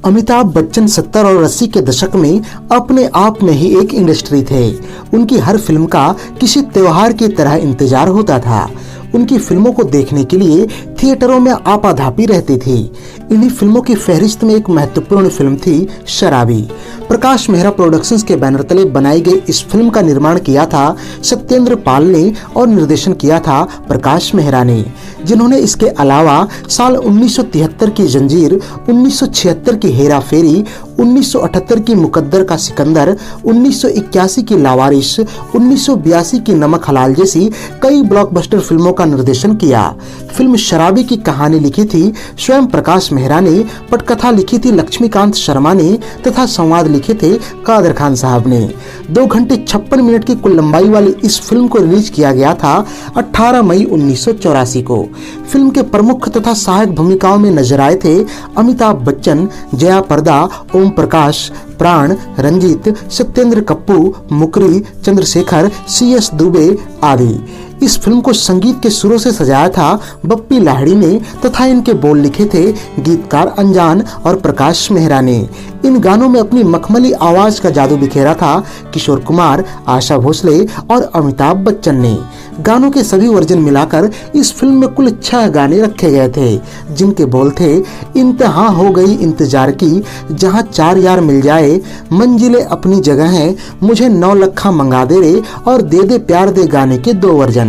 अमिताभ बच्चन 70 और 80 के दशक में अपने आप में ही एक इंडस्ट्री थे। उनकी हर फिल्म का किसी त्योहार की तरह इंतजार होता था। उनकी फिल्मों को देखने के लिए थिएटरों में आपाधापी रहती थी। इन्हीं फिल्मों की फहरिस्त में एक महत्वपूर्ण फिल्म थी शराबी। प्रकाश मेहरा प्रोडक्शंस के बैनर तले बनाई गई इस फिल्म का निर्माण किया था सत्येंद्र पाल ने और निर्देशन किया था प्रकाश मेहरा ने, जिन्होंने इसके अलावा साल 1973 की जंजीर, 1976 की हेरा फेरी, 1978 की मुकद्दर का सिकंदर, 1981 की लावारिस, 1982 की नमक हलाल जैसी कई ब्लॉकबस्टर फिल्मों का निर्देशन किया। फिल्म शराबी की कहानी लिखी थी स्वयं प्रकाश मेहरा ने, पटकथा लिखी थी लक्ष्मीकांत शर्मा ने तथा संवाद लिखे थे कादर खान साहब ने। 2 घंटे 56 मिनट की कुल लंबाई वाली इस फिल्म को रिलीज किया गया था 18 मई 1984 को। फिल्म के प्रमुख तथा सहायक भूमिकाओं में नजर आए थे अमिताभ बच्चन, जया प्रदा, ओम प्रकाश, प्राण, रंजीत, सत्येंद्र कप्पू, मुकरी, चंद्रशेखर, CS दुबे आदि। इस फिल्म को संगीत के सुरों से सजाया था बप्पी लाहिड़ी ने तथा इनके बोल लिखे थे गीतकार अनजान और प्रकाश मेहरा ने। इन गानों में अपनी मखमली आवाज का जादू बिखेरा था किशोर कुमार, आशा भोसले और अमिताभ बच्चन ने। गानों के सभी वर्जन मिलाकर इस फिल्म में कुल 6 गाने रखे गए थे, जिनके बोल थे इंतहा हो गई इंतजार की, जहां 4 यार मिल जाए, मंजिलें अपनी जगह हैं, मुझे 9 लखा मंगा दे रे और दे दे प्यार दे गाने के 2 वर्जन।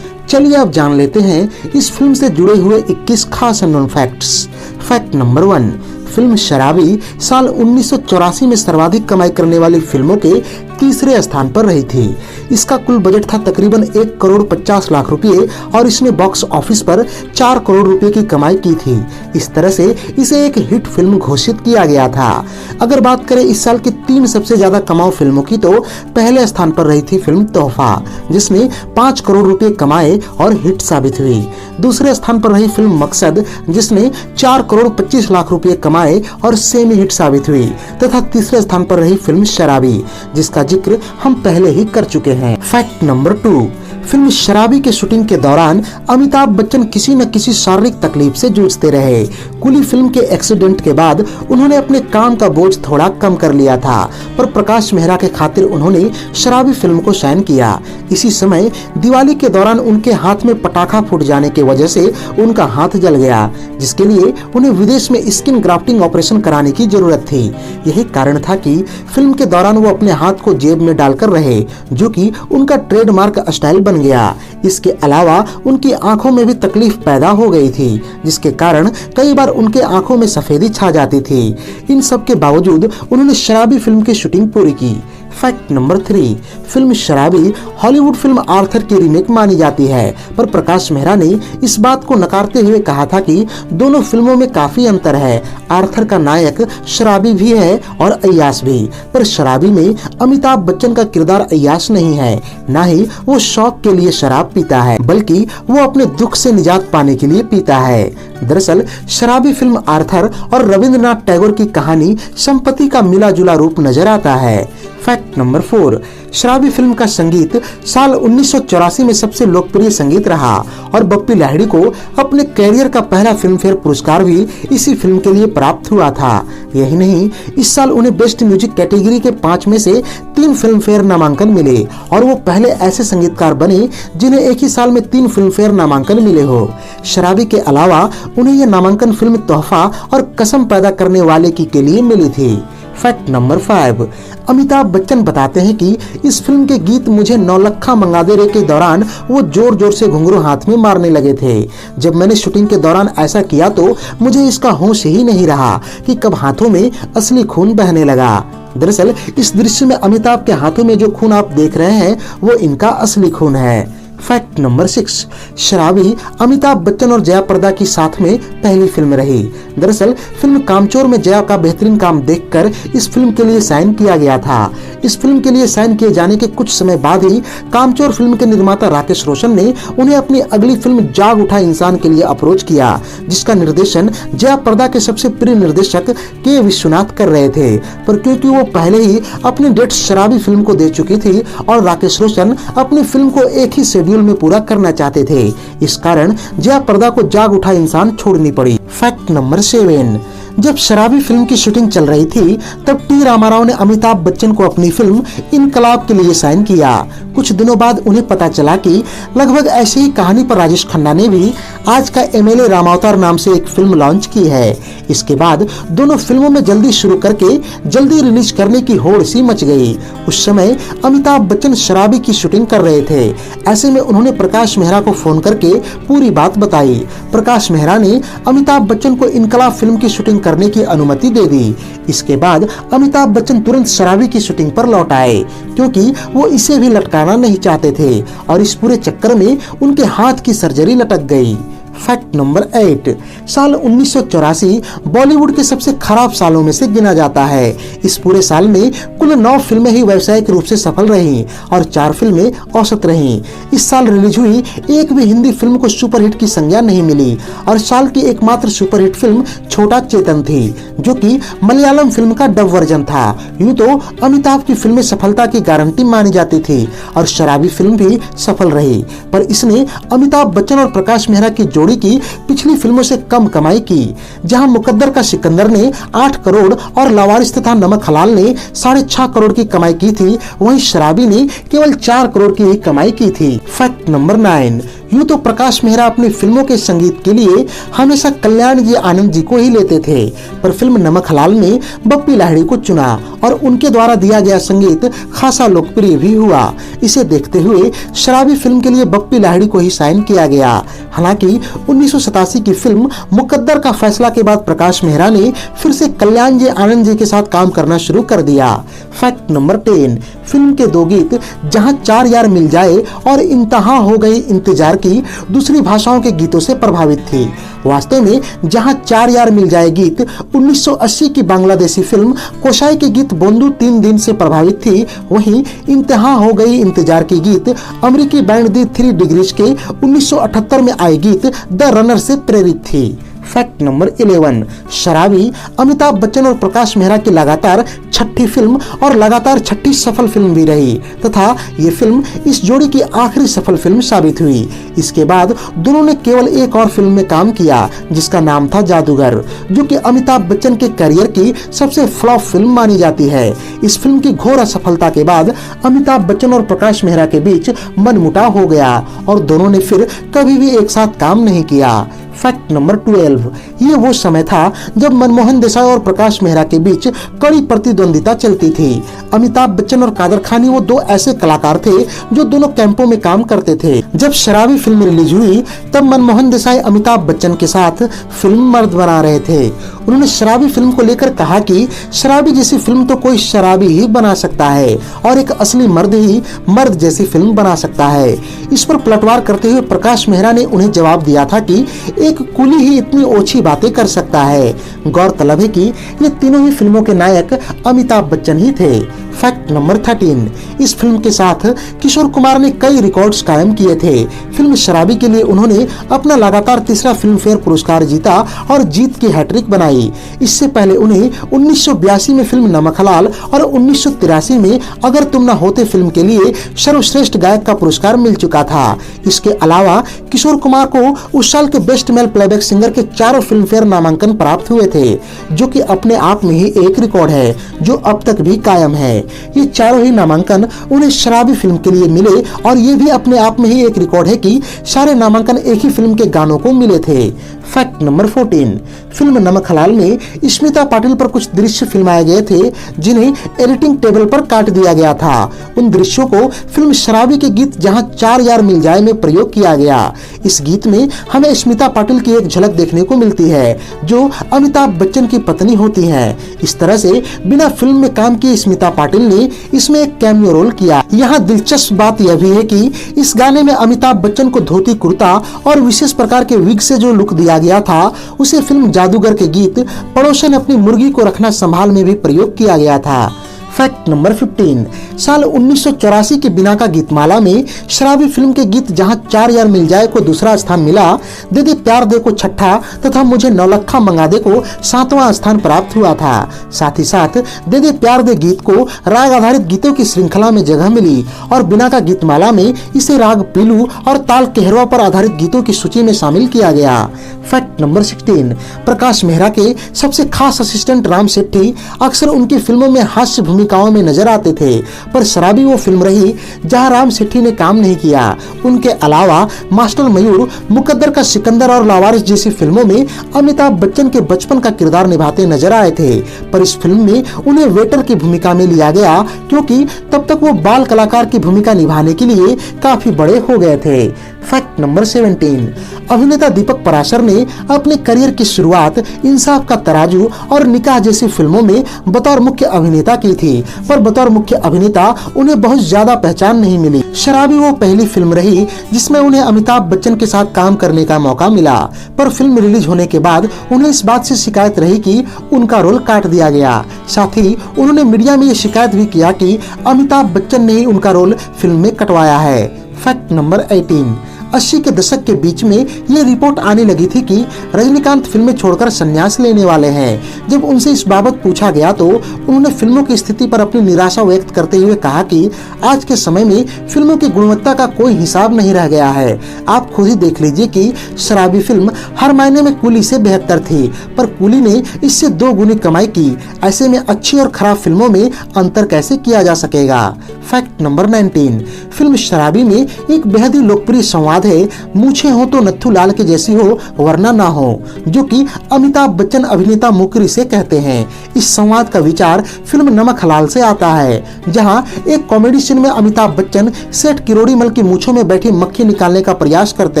चलिए अब जान लेते हैं इस फिल्म से जुड़े हुए 21 खास unknown facts. Fact number 1, film शराबी साल 1984 में सर्वाधिक कमाई करने वाली फिल्मों के तीसरे स्थान पर रही थी। इसका कुल बजट था तकरीबन 1 करोड़ 50 लाख रुपए और इसने बॉक्स ऑफिस पर 4 करोड़ रुपए की कमाई की थी। इस तरह से इसे एक हिट फिल्म घोषित किया गया था। अगर बात करें इस साल की 3 सबसे ज्यादा कमाऊ फिल्मों की, तो पहले स्थान पर रही थी फिल्म तोहफा, जिसने 5 करोड़ रुपए कमाए और हिट साबित हुई। दूसरे स्थान पर रही फिल्म मकसद, जिसने 4 करोड़ 25 लाख रुपए कमाए और सेमी हिट साबित हुई। तथा तीसरे स्थान पर रही फिल्म शराबी, जिसका जिक्र हम पहले ही कर चुके हैं। फैक्ट नंबर 2, फिल्म शराबी के शूटिंग के दौरान अमिताभ बच्चन किसी न किसी शारीरिक तकलीफ से जूझते रहे। कुली फिल्म के एक्सीडेंट के बाद उन्होंने अपने काम का बोझ थोड़ा कम कर लिया था, पर प्रकाश मेहरा के खातिर उन्होंने शराबी फिल्म को साइन किया। इसी समय दिवाली के दौरान उनके हाथ में पटाखा फूट जाने की वजह से उनका हाथ जल गया, जिसके लिए उन्हें विदेश में स्किन ग्राफ्टिंग ऑपरेशन कराने की जरूरत थी। यही कारण था कि फिल्म के दौरान वो अपने हाथ को जेब में डालकर रहे, जो कि उनका ट्रेडमार्क स्टाइल बन गया। इसके अलावा उनकी आंखों में भी तकलीफ पैदा हो गई थी, जिसके कारण कई बार उनके आंखों में सफेदी छा जाती थी। इन सब के बावजूद उन्होंने शराबी फिल्म की शूटिंग पूरी की। फैक्ट नंबर 3, फिल्म शराबी हॉलीवुड फिल्म आर्थर की रीमेक मानी जाती है, पर प्रकाश मेहरा ने इस बात को नकारते हुए कहा था कि दोनों फिल्मों में काफी अंतर है। आर्थर का नायक शराबी भी है और अय्याश भी, पर शराबी में अमिताभ बच्चन का किरदार अय्याश नहीं है, न ही वो शौक के लिए शराब पीता है, बल्कि वो अपने दुख से निजात पाने के लिए पीता है। दरअसल शराबी फिल्म आर्थर और रविंद्रनाथ टैगोर की कहानी संपत्ति का मिला जुला रूप नजर आता है। फैक्ट नंबर 4, शराबी फिल्म का संगीत साल 1984 में सबसे लोकप्रिय संगीत रहा और बप्पी लाहिड़ी को अपने कैरियर का पहला फिल्म फेयर पुरस्कार भी इसी फिल्म के लिए प्राप्त हुआ था। यही नहीं, इस साल उन्हें बेस्ट म्यूजिक कैटेगरी के 5 में से 3 फिल्म फेयर नामांकन मिले और वो पहले ऐसे संगीतकार बने जिन्हें एक ही साल में 3 फिल्म फेयर नामांकन मिले हो। शराबी के अलावा उन्हें यह नामांकन फिल्म तोहफा और कसम पैदा करने वाले के लिए मिली थी। फैक्ट नंबर 5, अमिताभ बच्चन बताते हैं कि इस फिल्म के गीत मुझे 9 लखा मंगा दे रे के दौरान वो जोर जोर से घुंघरू हाथ में मारने लगे थे। जब मैंने शूटिंग के दौरान ऐसा किया तो मुझे इसका होश ही नहीं रहा कि कब हाथों में असली खून बहने लगा। दरअसल इस दृश्य में अमिताभ के हाथों में जो खून आप देख रहे हैं वो इनका असली खून है। फैक्ट नंबर 6, शराबी अमिताभ बच्चन और जया प्रदा की साथ में पहली फिल्म रही। दरअसल फिल्म कामचोर में जया का बेहतरीन काम देखकर इस फिल्म के लिए साइन किया गया था। इस फिल्म के लिए साइन किए जाने के कुछ समय बाद ही कामचोर फिल्म के निर्माता राकेश रोशन ने उन्हें अपनी अगली फिल्म जाग उठा इंसान के लिए अप्रोच किया, जिसका निर्देशन जया प्रदा के सबसे प्रिय निर्देशक के विश्वनाथ कर रहे थे। पर क्योंकि वो पहले ही अपनी डेट शराबी फिल्म को दे चुकी थी और राकेश रोशन अपनी फिल्म को एक ही शेड्यूल में पूरा करना चाहते थे, इस कारण जया प्रदा को जाग उठा इंसान छोड़नी पड़ी। फैक्ट नंबर 7, जब शराबी फिल्म की शूटिंग चल रही थी तब टी रामाराव ने अमिताभ बच्चन को अपनी फिल्म इनकलाब के लिए साइन किया। कुछ दिनों बाद उन्हें पता चला कि लगभग ऐसी ही कहानी पर राजेश खन्ना ने भी आज का एमएलए रामावतार नाम से एक फिल्म लॉन्च की है। इसके बाद दोनों फिल्मों में जल्दी शुरू करके जल्दी रिलीज करने की होड़ सी मच गई। उस समय अमिताभ बच्चन शराबी की शूटिंग कर रहे थे। ऐसे में उन्होंने प्रकाश मेहरा को फोन करके पूरी बात बताई। प्रकाश मेहरा ने अमिताभ बच्चन को इनकलाब फिल्म की शूटिंग करने की अनुमति दे दी। इसके बाद अमिताभ बच्चन तुरंत शराबी की शूटिंग पर लौट आए, क्योंकि वो इसे भी लटकाना नहीं चाहते थे और इस पूरे चक्कर में उनके हाथ की सर्जरी लटक गई। फैक्ट नंबर 8, साल 1984 बॉलीवुड के सबसे खराब सालों में से गिना जाता है। इस पूरे साल में कुल 9 फिल्में ही व्यावसायिक रूप से सफल रहीं और 4 फिल्में औसत रहीं। इस साल रिलीज हुई एक भी हिंदी फिल्म को सुपरहिट की संज्ञा नहीं मिली और साल की एकमात्र सुपरहिट फिल्म छोटा चेतन थी, जो कि मलयालम फिल्म का डब वर्जन था। यूं तो अमिताभ की फिल्में सफलता की गारंटी मानी जाती थी और शराबी फिल्म भी सफल रही, पर इसने अमिताभ बच्चन और प्रकाश मेहरा की जोड़ी की पिछली फिल्मों से कम कमाई की। जहां मुकद्दर का सिकंदर ने 8 करोड़ और लावारिस तथा नमक हलाल ने 6.5 करोड़ की कमाई की थी, वहीं शराबी ने केवल 4 करोड़ की ही कमाई की थी। फैक्ट नंबर 9, यूं तो प्रकाश मेहरा अपनी फिल्मों के संगीत के लिए हमेशा कल्याण जी आनंद जी को ही लेते थे, पर फिल्म नमक हलाल में बप्पी लाहिड़ी को चुना और उनके द्वारा दिया गया संगीत खासा लोकप्रिय भी हुआ। इसे देखते हुए शराबी फिल्म के लिए बप्पी लाहिड़ी को ही साइन किया गया। हालांकि 1987 की फिल्म मुकद्दर का फैसला के बाद प्रकाश मेहरा ने फिर से कल्याण जी आनंद जी के साथ काम करना शुरू कर दिया। फैक्ट नंबर 10, फिल्म के 2 गीत जहां 4 यार मिल जाए और इंतहा हो गई इंतजार की दूसरी भाषाओं के गीतों से प्रभावित थी। वास्तव में जहां 4 यार मिल जाए गीत 1980 की बांग्लादेशी फिल्म कोशाई के गीत बोंदू 3 दिन से प्रभावित थी, वहीं इंतहा हो गई इंतजार की गीत अमेरिकी बैंड दी 3 डिग्रीज के 1978 में आए गीत द रनर से प्रेरित थी। फैक्ट नंबर 11, शराबी अमिताभ बच्चन और प्रकाश मेहरा की लगातार 6ठी फिल्म और लगातार 6ठी सफल फिल्म भी रही तथा ये फिल्म इस जोड़ी की आखिरी सफल फिल्म साबित हुई। इसके बाद दोनों ने केवल एक और फिल्म में काम किया जिसका नाम था जादूगर, जो कि अमिताभ बच्चन के करियर की सबसे फ्लॉप फिल्म मानी जाती है। इस फिल्म की घोर असफलता के बाद अमिताभ बच्चन और प्रकाश मेहरा के बीच मनमुटाव हो गया और दोनों ने फिर कभी भी एक साथ काम नहीं किया। फैक्ट नंबर 12, ये वो समय था जब मनमोहन देसाई और प्रकाश मेहरा के बीच कड़ी प्रतिद्वंदिता चलती थी। अमिताभ बच्चन और कादर खानी वो 2 ऐसे कलाकार थे जो दोनों कैंपों में काम करते थे। जब शराबी फिल्म रिलीज हुई तब मनमोहन देसाई अमिताभ बच्चन के साथ फिल्म मर्द बना रहे थे। उन्होंने शराबी फिल्म को लेकर कहा कि शराबी जैसी फिल्म तो कोई शराबी ही बना सकता है और एक असली मर्द ही मर्द जैसी फिल्म बना सकता है। इस पर पलटवार करते हुए प्रकाश मेहरा ने उन्हें जवाब दिया था कि एक कुली ही इतनी ओछी बातें कर सकता है। गौरतलब है कि ये तीनों ही फिल्मों के नायक अमिताभ बच्चन ही थे। फैक्ट नंबर 13, इस फिल्म के साथ किशोर कुमार ने कई रिकॉर्ड्स कायम किए थे। फिल्म शराबी के लिए उन्होंने अपना लगातार 3रा फिल्म फेयर पुरस्कार जीता और जीत की हैट्रिक बनाई। इससे पहले उन्हें 1982 में फिल्म नमक हलाल और 1983 में अगर तुम न होते फिल्म के लिए सर्वश्रेष्ठ गायक का पुरस्कार मिल चुका था। इसके अलावा किशोर कुमार को उस साल के बेस्ट मेल प्लेबैक सिंगर के 4 फिल्म फेयर नामांकन प्राप्त हुए थे, जो कि अपने आप में ही एक रिकॉर्ड है जो अब तक भी कायम है। ये चारों ही नामांकन उन्हें शराबी फिल्म के लिए मिले और ये भी अपने आप में ही एक रिकॉर्ड है कि सारे नामांकन एक ही फिल्म के गानों को मिले थे। फैक्ट नंबर 14, फिल्म नमक हलाल में स्मिता पाटिल पर कुछ दृश्य फिल्माए गए थे जिन्हें एडिटिंग टेबल पर काट दिया गया था। उन दृश्यों को फिल्म शराबी के गीत जहां 4 यार मिल जाए में प्रयोग किया गया। इस गीत में हमें स्मिता पाटिल की एक झलक देखने को मिलती है जो अमिताभ बच्चन की पत्नी होती हैं। इस तरह से बिना फिल्म में काम किए स्मिता पाटिल ने इसमें एक कैमियो रोल किया। यहाँ दिलचस्प बात यह भी है कि इस गाने में अमिताभ बच्चन को धोती कुर्ता और विशेष प्रकार के विग से जो लुक दिया गया था उसे फिल्म जादूगर के गीत पड़ोसन अपनी मुर्गी को रखना संभाल में भी प्रयोग किया गया था। फैक्ट नंबर 15, साल 1984 के बिना का गीतमाला में शराबी फिल्म के गीत जहां 4 यार मिल जाए को दूसरा स्थान मिला। दे दे प्यार दे को छठा तथा मुझे नौलखा मंगा दे को 7वां स्थान प्राप्त हुआ था। साथ ही साथ दे दे प्यार दे गीत को राग आधारित गीतों की श्रृंखला में जगह मिली और बिना का गीतमाला में इसे राग पीलू और ताल केहरवा पर आधारित गीतों की सूची में शामिल किया गया। फैक्ट नंबर 16, प्रकाश मेहरा के सबसे खास असिस्टेंट राम सेठी अक्सर उनकी फिल्मों में हास्य भूमिकाओं में नजर आते थे, पर शराबी वो फिल्म रही जहां राम सेठी ने काम नहीं किया। उनके अलावा मास्टर मयूर, मुकद्दर का सिकंदर और लावारिस जैसी फिल्मों में अमिताभ बच्चन के बचपन का किरदार निभाते नजर आए थे, पर इस फिल्म में उन्हें वेटर की भूमिका में लिया गया क्योंकि तब तक वो बाल कलाकार की भूमिका निभाने के लिए काफी बड़े हो गए थे। फैक्ट नंबर 17, अभिनेता दीपक पराशर ने अपने करियर की शुरुआत इंसाफ का तराजू और निकाह जैसी फिल्मों में बतौर मुख्य अभिनेता की थी, पर बतौर मुख्य अभिनेता उन्हें बहुत ज्यादा पहचान नहीं मिली। शराबी वो पहली फिल्म रही जिसमें उन्हें अमिताभ बच्चन के साथ काम करने का मौका मिला, पर फिल्म रिलीज होने के बाद उन्हें इस बात से शिकायत रही कि उनका रोल काट दिया गया। साथ ही उन्होंने मीडिया में ये शिकायत भी किया कि अमिताभ बच्चन ने ही उनका रोल फिल्म में कटवाया है। फैक्ट नंबर 18, 80 के दशक के बीच में ये रिपोर्ट आने लगी थी कि रजनीकांत फिल्में छोड़कर संन्यास लेने वाले हैं। जब उनसे इस बाबत पूछा गया तो उन्होंने फिल्मों की स्थिति पर अपनी निराशा व्यक्त करते हुए कहा कि आज के समय में फिल्मों की गुणवत्ता का कोई हिसाब नहीं रह गया है। आप खुद ही देख लीजिए कि शराबी फिल्म हर मायने में कूली से बेहतर थी, पर कूली ने इससे 2 गुनी कमाई की। ऐसे में अच्छी और खराब फिल्मों में अंतर कैसे किया जा सकेगा। फैक्ट नंबर 19, फिल्म शराबी में एक बेहद ही लोकप्रिय संवाद है, मूछें हो तो नत्थू लाल के जैसी हो वरना ना हो, जो कि अमिताभ बच्चन अभिनेता मुकरी से कहते हैं। इस संवाद का विचार फिल्म नमक हलाल से आता है, जहां एक कॉमेडी सीन में अमिताभ बच्चन सेठ किरोड़ीमल की मूछों में बैठी मक्खी निकालने का प्रयास करते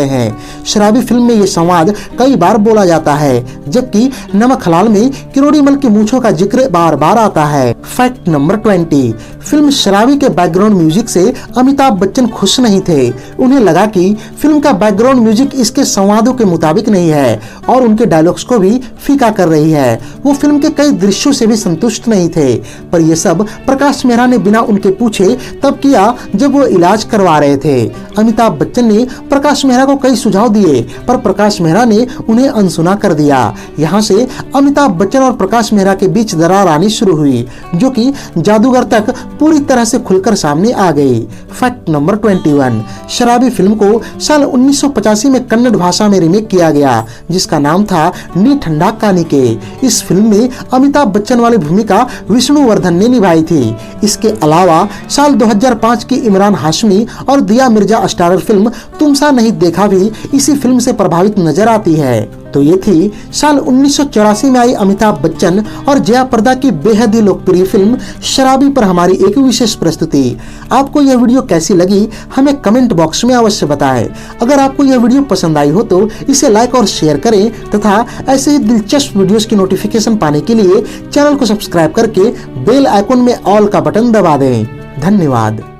हैं। शराबी फिल्म में ये संवाद कई बार बोला जाता है, जबकि नमक हलाल में किरोड़ीमल की मूछों का जिक्र बार बार आता है। फैक्ट नंबर 20, फिल्म शराबी के बैकग्राउंड म्यूजिक से अमिताभ बच्चन खुश नहीं थे। उन्हें लगा कि फिल्म का बैकग्राउंड म्यूजिक इसके संवादों के मुताबिक नहीं है और उनके डायलॉग्स को भी फीका कर रही है। वो फिल्म के कई दृश्यों से भी संतुष्ट नहीं थे, पर ये सब प्रकाश मेहरा ने बिना उनके पूछे तब किया जब वो इलाज करवा रहे थे। अमिताभ बच्चन ने प्रकाश मेहरा को कई सुझाव दिए, पर प्रकाश मेहरा ने उन्हें अनसुना कर दिया। यहाँ से अमिताभ बच्चन और प्रकाश मेहरा के बीच दरार आनी शुरू हुई, जो कि जादूगर तक पूरी तरह से खुलकर सामने आ गई। फैक्ट नंबर 21, शराबी फिल्म को साल 1985 में कन्नड़ भाषा में रीमेक किया गया, जिसका नाम था नी ठंडा कानिके। इस फिल्म में अमिताभ बच्चन वाली भूमिका विष्णुवर्धन ने निभाई थी। इसके अलावा साल 2005 की इमरान हाशमी और दिया मिर्जा स्टारर फिल्म तुम सा नहीं देखा भी इसी फिल्म से प्रभावित नजर आती है। तो ये थी साल 1984 में आई अमिताभ बच्चन और जया प्रदा की बेहद ही लोकप्रिय फिल्म शराबी पर हमारी एक विशेष प्रस्तुति। आपको यह वीडियो कैसी लगी हमें कमेंट बॉक्स में अवश्य बताएं। अगर आपको यह वीडियो पसंद आई हो तो इसे लाइक और शेयर करें तथा ऐसे ही दिलचस्प वीडियोस की नोटिफिकेशन पाने के लिए चैनल को सब्सक्राइब करके बेल आइकन में ऑल का बटन दबा दें। धन्यवाद।